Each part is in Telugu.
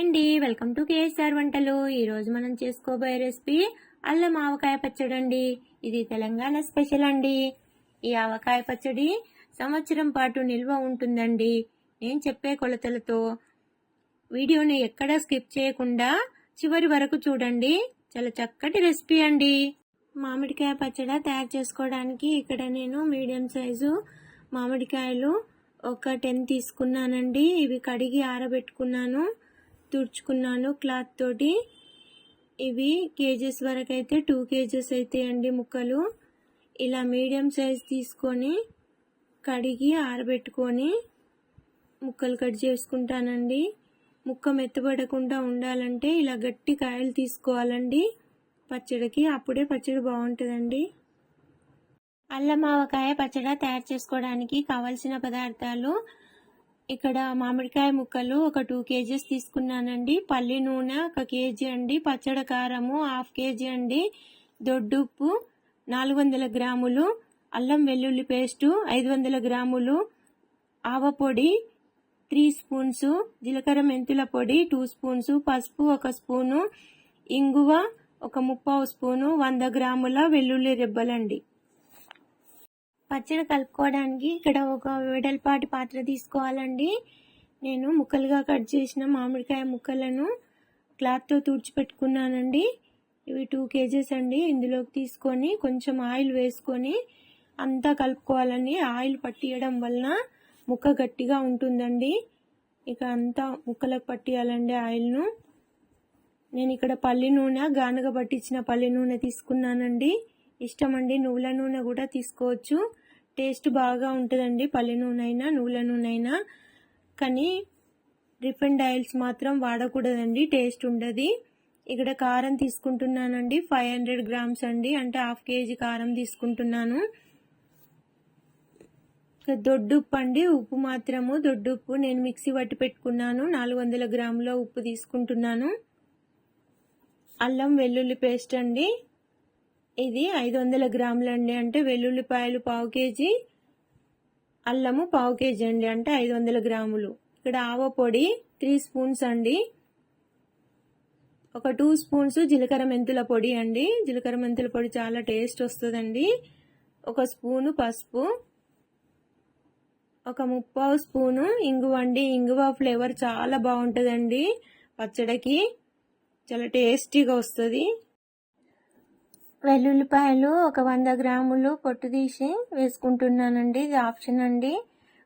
అండి, వెల్కమ్ టు కేఎస్ఆర్ వంటలు. ఈరోజు మనం చేసుకోబోయే రెసిపీ అల్లం ఆవకాయ పచ్చడి అండి. ఇది తెలంగాణ స్పెషల్ అండి. ఈ ఆవకాయ పచ్చడి సంవత్సరం పాటు నిల్వ ఉంటుందండి. నేను చెప్పే కొలతలతో వీడియోని ఎక్కడా స్కిప్ చేయకుండా చివరి వరకు చూడండి. చాలా చక్కటి రెసిపీ అండి. మామిడికాయ పచ్చడి తయారు చేసుకోవడానికి ఇక్కడ నేను మీడియం సైజు మామిడికాయలు ఒక 10 తీసుకున్నానండి. ఇవి కడిగి ఆరబెట్టుకున్నాను, తుడుచుకున్నాను క్లాత్ తోటి. ఇవి కేజెస్ వరకు అయితే 2 కేజెస్ అయితే అండి ముక్కలు. ఇలా మీడియం సైజ్ తీసుకొని కడిగి ఆరబెట్టుకొని ముక్కలు కట్ చేసుకుంటానండి. ముక్క మెత్తబడకుండా ఉండాలంటే ఇలా గట్టి కాయలు తీసుకోవాలండి పచ్చడికి, అప్పుడే పచ్చడి బాగుంటుందండి. అల్లం ఆవకాయ పచ్చడి తయారు చేసుకోవడానికి కావలసిన పదార్థాలు ఇక్కడ మామిడికాయ ముక్కలు ఒక 2 కేజెస్ తీసుకున్నానండి. పల్లి నూనె 1 కేజీ అండి. పచ్చడి కారము 1/2 కేజీ అండి. దొడ్డుప్పు 400 గ్రాములు. అల్లం వెల్లుల్లి పేస్టు 500 గ్రాములు. ఆవపొడి 3 స్పూన్స్. జీలకర్ర మెంతుల పొడి 2 స్పూన్స్. పసుపు 1 స్పూను. ఇంగువ 1/3 స్పూను. 100 గ్రాముల వెల్లుల్లి రెబ్బలండి. పచ్చడి కలుపుకోవడానికి ఇక్కడ ఒక వెడల్పాటి పాత్ర తీసుకోవాలండి. నేను ముక్కలుగా కట్ చేసిన మామిడికాయ ముక్కలను క్లాత్తో తుడిచిపెట్టుకున్నానండి. ఇవి 2 కేజెస్ అండి. ఇందులోకి తీసుకొని కొంచెం ఆయిల్ వేసుకొని అంతా కలుపుకోవాలండి. ఆయిల్ పట్టియడం వలన ముక్క గట్టిగా ఉంటుందండి. ఇక అంతా ముక్కలకు పట్టియాలండి ఆయిల్ను. నేను ఇక్కడ పల్లి నూనె, గానుగ పట్టించిన పల్లి నూనె తీసుకున్నానండి. ఇష్టమండి నువ్వుల నూనె కూడా తీసుకోవచ్చు, టేస్ట్ బాగా ఉంటుందండి. పల్లి నూనె అయినా నువ్వుల నూనె అయినా, కానీ రిఫైండ్ ఆయిల్స్ మాత్రం వాడకూడదండి, టేస్ట్ ఉండదు. ఇక్కడ కారం తీసుకుంటున్నానండి 500 గ్రామ్స్ అండి, అంటే 1/2 కేజీ కారం తీసుకుంటున్నాను. దొడ్డుప్పు అండి, ఉప్పు మాత్రము దొడ్డుప్పు నేను మిక్సీ పట్టి పెట్టుకున్నాను. 400 గ్రాముల ఉప్పు తీసుకుంటున్నాను. అల్లం వెల్లుల్లి పేస్ట్ అండి, ఇది 500 గ్రాములు అండి, అంటే వెల్లుల్లిపాయలు 1/2 కేజీ, అల్లము 1/2 కేజీ అండి, అంటే 500 గ్రాములు. ఇక్కడ ఆవపొడి 3 స్పూన్స్ అండి. ఒక 2 స్పూన్స్ జీలకర్ర మెంతుల పొడి అండి. జీలకర్ర మెంతుల పొడి చాలా టేస్ట్ వస్తుందండి. 1 స్పూను పసుపు, 1/3 స్పూను ఇంగువ అండి. ఇంగువ ఫ్లేవర్ చాలా బాగుంటుందండి పచ్చడికి, చాలా టేస్టీగా వస్తుంది. వెల్లుల్లిపాయలు ఒక 100 గ్రాములు పొట్టు తీసి వేసుకుంటున్నానండి. ఇది ఆప్షన్ అండి.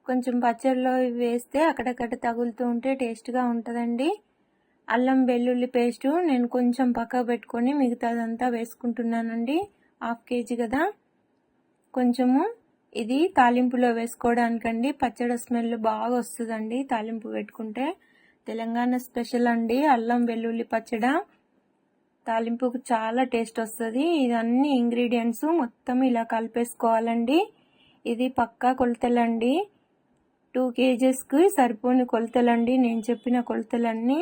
కొంచెం పచ్చడిలో ఇవి వేస్తే అక్కడక్కడ తగులుతూ ఉంటే టేస్ట్గా ఉంటుందండి. అల్లం వెల్లుల్లి పేస్టు నేను కొంచెం పక్కకు పెట్టుకొని మిగతాదంతా వేసుకుంటున్నానండి. 1/2 కేజీ కదా. కొంచెము ఇది తాలింపులో వేసుకోవడానికండి. పచ్చడి స్మెల్ బాగా వస్తుందండి తాలింపు పెట్టుకుంటే. తెలంగాణ స్పెషల్ అండి అల్లం వెల్లుల్లి పచ్చడి. తాలింపుకు చాలా టేస్ట్ వస్తుంది. ఇది అన్ని ఇంగ్రీడియంట్స్ మొత్తం ఇలా కలిపేసుకోవాలండి. ఇది పక్కా కొలతలండి, 2 కేజెస్కి సరిపోని కొలతలండి. నేను చెప్పిన కొలతలన్నీ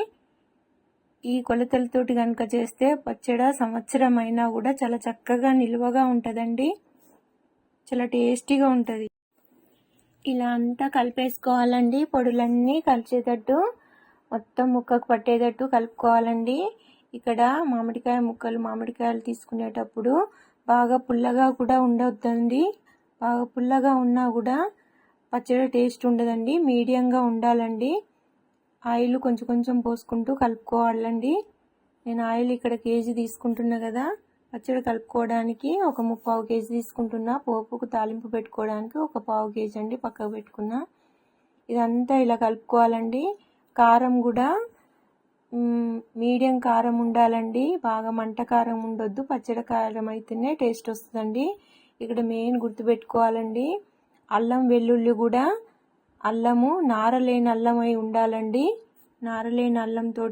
ఈ కొలతలతోటి కనుక చేస్తే పచ్చడి సంవత్సరం అయినా కూడా చాలా చక్కగా నిల్వగా ఉంటుందండి, చాలా టేస్టీగా ఉంటుంది. ఇలా అంతా కలిపేసుకోవాలండి. పొడులన్నీ కలిసేటట్టు మొత్తం ముక్కకు పట్టేటట్టు కలుపుకోవాలండి. ఇక్కడ మామిడికాయలు తీసుకునేటప్పుడు బాగా పుల్లగా కూడా ఉండొద్దండి. బాగా పుల్లగా ఉన్నా కూడా పచ్చడి టేస్ట్ ఉండదండి. మీడియంగా ఉండాలండి. ఆయిల్ కొంచెం కొంచెం పోసుకుంటూ కలుపుకోవాలండి. నేను ఆయిల్ ఇక్కడ కేజీ తీసుకుంటున్నా కదా, పచ్చడి కలుపుకోవడానికి ఒక 3/4 కేజీ తీసుకుంటున్నా. పోపుకు తాలింపు పెట్టుకోవడానికి ఒక 1/4 కేజీ అండి పక్కకు పెట్టుకున్నా. ఇదంతా ఇలా కలుపుకోవాలండి. కారం కూడా మీడియం కారం ఉండాలండి, బాగా మంట కారం ఉండొద్దు. పచ్చడి కారం అయితేనే టేస్ట్ వస్తుందండి. ఇక్కడ మెయిన్ గుర్తుపెట్టుకోవాలండి, అల్లం వెల్లుల్లి కూడా అల్లము నారలేని అల్లం అయి ఉండాలండి. నారలేని అల్లంతో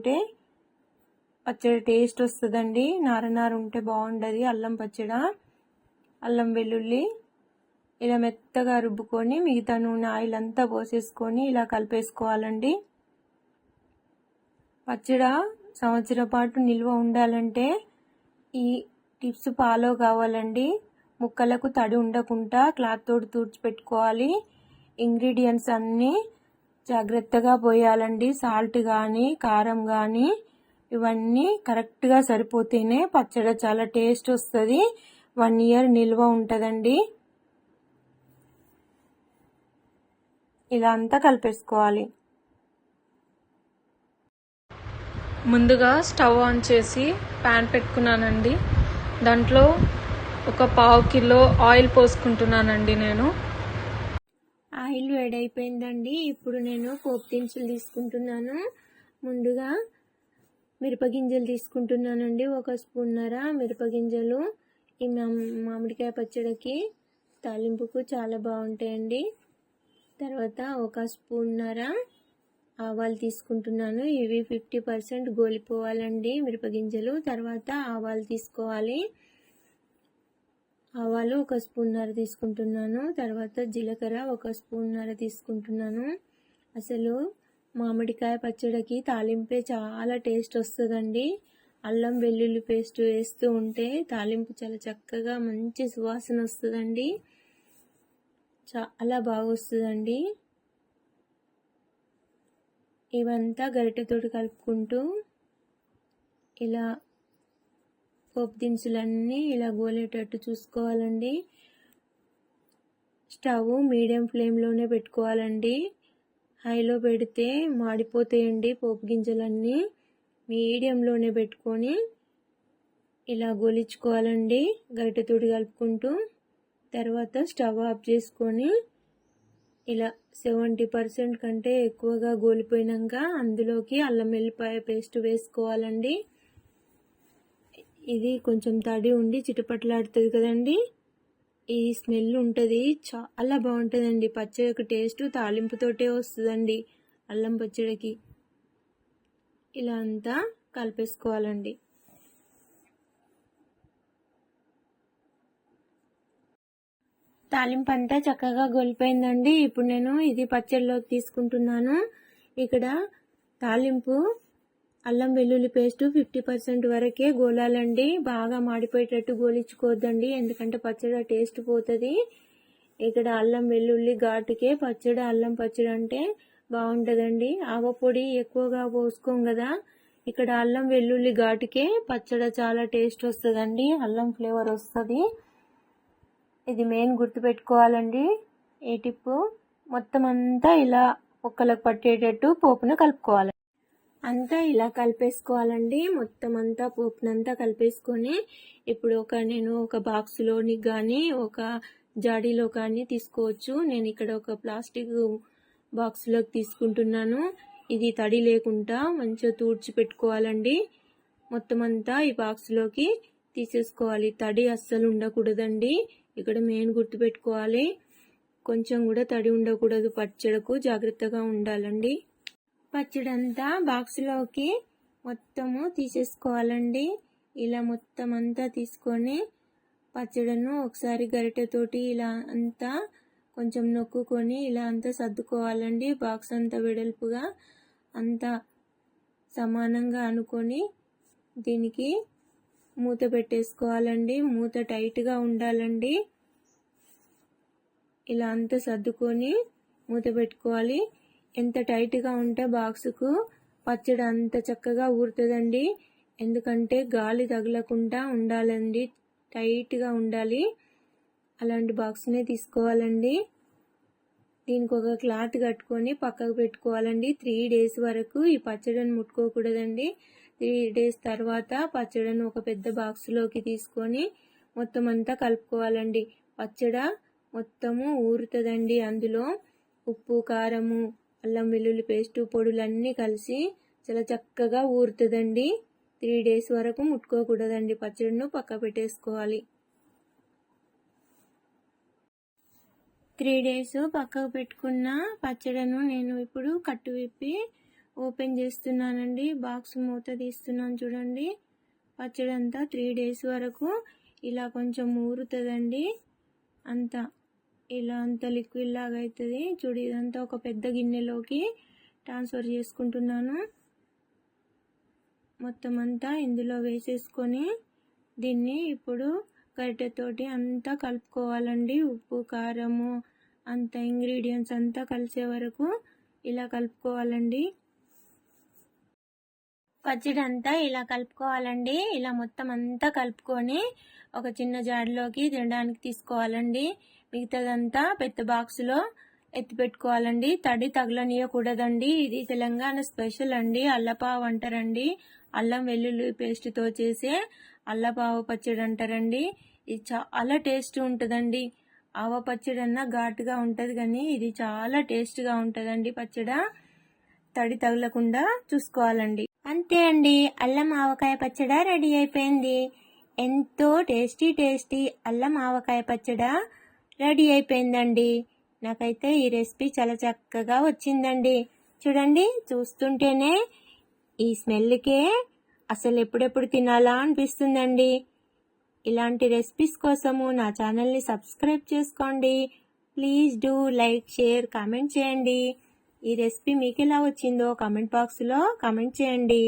పచ్చడి టేస్ట్ వస్తుందండి. నార ఉంటే బాగుండదు అల్లం పచ్చడి. అల్లం వెల్లుల్లి ఇలా మెత్తగా రుబ్బుకొని మిగతా నూనె ఆయిల్ అంతా పోసేసుకొని ఇలా కలిపేసుకోవాలండి. పచ్చడి సంవత్సరం పాటు నిల్వ ఉండాలంటే ఈ టిప్స్ ఫాలో కావాలండి. ముక్కలకు తడి ఉండకుండా క్లాత్ తోటి తుడిచిపెట్టుకోవాలి. ఇంగ్రీడియంట్స్ అన్నీ జాగ్రత్తగా పోయాలండి. సాల్ట్ కానీ కారం కానీ ఇవన్నీ కరెక్ట్గా సరిపోతేనే పచ్చడి చాలా టేస్ట్ వస్తుంది. 1 ఇయర్ నిల్వ ఉంటుందండి. ఇలా అంతా కలిపేసుకోవాలి. ముందుగా స్టవ్ ఆన్ చేసి ప్యాన్ పెట్టుకున్నానండి. దాంట్లో ఒక 1/2 కిలో ఆయిల్ పోసుకుంటున్నానండి. నేను ఆయిల్ వేడైపోయిందండి. ఇప్పుడు నేను పోపు దినుసులు తీసుకుంటున్నాను. ముందుగా మిరపగింజలు తీసుకుంటున్నానండి. 1 స్పూన్నర మిరపగింజలు ఈ మామిడికాయ పచ్చడికి తాలింపుకు చాలా బాగుంటాయండి. తర్వాత 1 స్పూన్నర ఆవాలు తీసుకుంటున్నాను. ఇవి 50% గోలిపోవాలండి మిరపగింజలు. తర్వాత ఆవాలు తీసుకోవాలి. ఆవాలు 1 స్పూన్నర తీసుకుంటున్నాను. తర్వాత జీలకర్ర 1 స్పూన్నర తీసుకుంటున్నాను. అసలు మామిడికాయ పచ్చడికి తాలింపే చాలా టేస్ట్ వస్తుందండి. అల్లం వెల్లుల్లి పేస్ట్ వేస్తూ ఉంటే తాలింపు చాలా చక్కగా మంచి సువాసన వస్తుందండి. చాలా బాగా వస్తుందండి. ఇవంతా గరిటెతోటి కలుపుకుంటూ ఇలా పోపు దినుసులన్నీ ఇలా గోలేటట్టు చూసుకోవాలండి. స్టవ్ మీడియం ఫ్లేమ్లోనే పెట్టుకోవాలండి. హైలో పెడితే మాడిపోతాయండి పోపు గింజలన్నీ. మీడియంలోనే పెట్టుకొని ఇలా గోలించుకోవాలండి గరిటెతోటి కలుపుకుంటూ. తర్వాత స్టవ్ ఆఫ్ చేసుకొని ఇలా 70% కంటే ఎక్కువగా గోలిపోయినాక అందులోకి అల్లం వెల్లిపాయ పేస్ట్ వేసుకోవాలండి. ఇది కొంచెం తడి ఉండి చిటపట్లాడుతుంది కదండి. ఈ స్మెల్ ఉంటుంది, చాలా బాగుంటుందండి. పచ్చడికి టేస్ట్ తాలింపుతోటే వస్తుందండి అల్లం పచ్చడికి. ఇలా అంతా కలిపేసుకోవాలండి. తాలింపు అంతా చక్కగా గొలిపోయిందండి. ఇప్పుడు నేను ఇది పచ్చడిలోకి తీసుకుంటున్నాను. ఇక్కడ తాలింపు అల్లం వెల్లుల్లి పేస్ట్ 50% వరకే గోలాలండి. బాగా మాడిపోయేటట్టు గోలించుకోవద్దండి, ఎందుకంటే పచ్చడి టేస్ట్ పోతుంది. ఇక్కడ అల్లం వెల్లుల్లి ఘాటుకే పచ్చడి, అల్లం పచ్చడి అంటే బాగుంటుందండి. ఆవపొడి ఎక్కువగా పోసుకోం కదా, ఇక్కడ అల్లం వెల్లుల్లి ఘాటుకే పచ్చడి చాలా టేస్ట్ వస్తుందండి. అల్లం ఫ్లేవర్ వస్తుంది. ఇది మెయిన్ గుర్తుపెట్టుకోవాలండి. ఏ టిప్పు, మొత్తం అంతా ఇలా ఒక్కలకు పట్టేటట్టు పోపును కలుపుకోవాలి. అంతా ఇలా కలిపేసుకోవాలండి. మొత్తం అంతా పోపునంతా కలిపేసుకొని ఇప్పుడు నేను ఒక బాక్స్లోని కానీ ఒక జాడీలో కానీ తీసుకోవచ్చు. నేను ఇక్కడ ఒక ప్లాస్టిక్ బాక్స్లోకి తీసుకుంటున్నాను. ఇది తడి లేకుండా మంచిగా తూడ్చి పెట్టుకోవాలండి. మొత్తం అంతా ఈ బాక్స్లోకి తీసేసుకోవాలి. తడి అస్సలు ఉండకూడదండి. ఇక్కడ మెయిన్ గుర్తుపెట్టుకోవాలి, కొంచెం కూడా తడి ఉండకూడదు. పచ్చడకు జాగ్రత్తగా ఉండాలండి. పచ్చడి అంతా బాక్స్లోకి మొత్తము తీసేసుకోవాలండి. ఇలా మొత్తం అంతా తీసుకొని పచ్చడిను ఒకసారి గరిటెతోటి ఇలా అంతా కొంచెం నొక్కుకొని ఇలా అంతా సర్దుకోవాలండి. బాక్స్ అంతా వెడల్పుగా అంతా సమానంగా అనుకొని దీనికి మూత పెట్టేసుకోవాలండి. మూత టైట్గా ఉండాలండి. ఇలా అంతా సర్దుకొని మూత పెట్టుకోవాలి. ఎంత టైట్గా ఉంటే బాక్సుకు పచ్చడి అంత చక్కగా ఊరుతుందండి. ఎందుకంటే గాలి తగలకుండా ఉండాలండి, టైట్గా ఉండాలి. అలాంటి బాక్స్నే తీసుకోవాలండి. దీనికి ఒక క్లాత్ కట్టుకొని పక్కకు పెట్టుకోవాలండి. 3 days వరకు ఈ పచ్చడిని ముట్టుకోకూడదండి. 3 days తర్వాత పచ్చడిని ఒక పెద్ద బాక్స్లోకి తీసుకొని మొత్తం అంతా కలుపుకోవాలండి. పచ్చడి మొత్తము ఊరుతుందండి. అందులో ఉప్పు, కారము, అల్లం వెల్లుల్లి పేస్టు, పొడులన్నీ కలిసి చాలా చక్కగా ఊరుతుందండి. 3 days వరకు ముట్టుకోకూడదండి. పచ్చడిను పక్క పెట్టేసుకోవాలి. 3 days పక్కకు పెట్టుకున్న పచ్చడిను నేను ఇప్పుడు కట్టు విప్పి ఓపెన్ చేస్తున్నానండి. బాక్స్ మూత తీస్తున్నాను చూడండి. పచ్చడి అంతా 3 days వరకు ఇలా కొంచెం ఊరుతుందండి. అంతా ఇలా అంత లిక్విడ్ లాగా అవుతుంది చూడు. ఇదంతా ఒక పెద్ద గిన్నెలోకి ట్రాన్స్ఫర్ చేసుకుంటున్నాను. మొత్తం అంతా ఇందులో వేసేసుకొని దీన్ని ఇప్పుడు గరిటెతోటి అంతా కలుపుకోవాలండి. ఉప్పు, కారము అంత ఇంగ్రీడియంట్స్ అంతా కలిసే వరకు ఇలా కలుపుకోవాలండి. పచ్చడి అంతా ఇలా కలుపుకోవాలండి. ఇలా మొత్తం అంతా కలుపుకొని ఒక చిన్న జాడిలోకి తినడానికి తీసుకోవాలండి. మిగతాదంతా పెద్ద బాక్సులో ఎత్తి పెట్టుకోవాలండి. తడి తగలనీయకూడదండి. ఇది తెలంగాణ స్పెషల్ అండి. అల్లపావు అంటారండి. అల్లం వెల్లుల్లి పేస్ట్తో చేసే అల్లపావు పచ్చడి అంటారండి. ఇది చాలా టేస్ట్ ఉంటుందండి. ఆవ పచ్చడి అన్న ఘాటుగా ఉంటుంది, కానీ ఇది చాలా టేస్ట్గా ఉంటుందండి. పచ్చడి తడి తగలకుండా చూసుకోవాలండి. అంతే అండి, అల్లం ఆవకాయ పచ్చడి రెడీ అయిపోయింది. ఎంతో టేస్టీ అల్లం ఆవకాయ పచ్చడి రెడీ అయిపోయిందండి. నాకైతే ఈ రెసిపీ చాలా చక్కగా వచ్చిందండి. చూడండి, చూస్తుంటేనే ఈ స్మెల్కే అసలు ఎప్పుడెప్పుడు తినాలా అనిపిస్తుందండి. ఇలాంటి రెసిపీస్ కోసము నా ఛానల్ని సబ్స్క్రైబ్ చేసుకోండి. Please do like, share, comment చేయండి. ఈ రెసిపీ మీకు ఎలా వచ్చిందో కామెంట్ బాక్స్లో కామెంట్ చేయండి.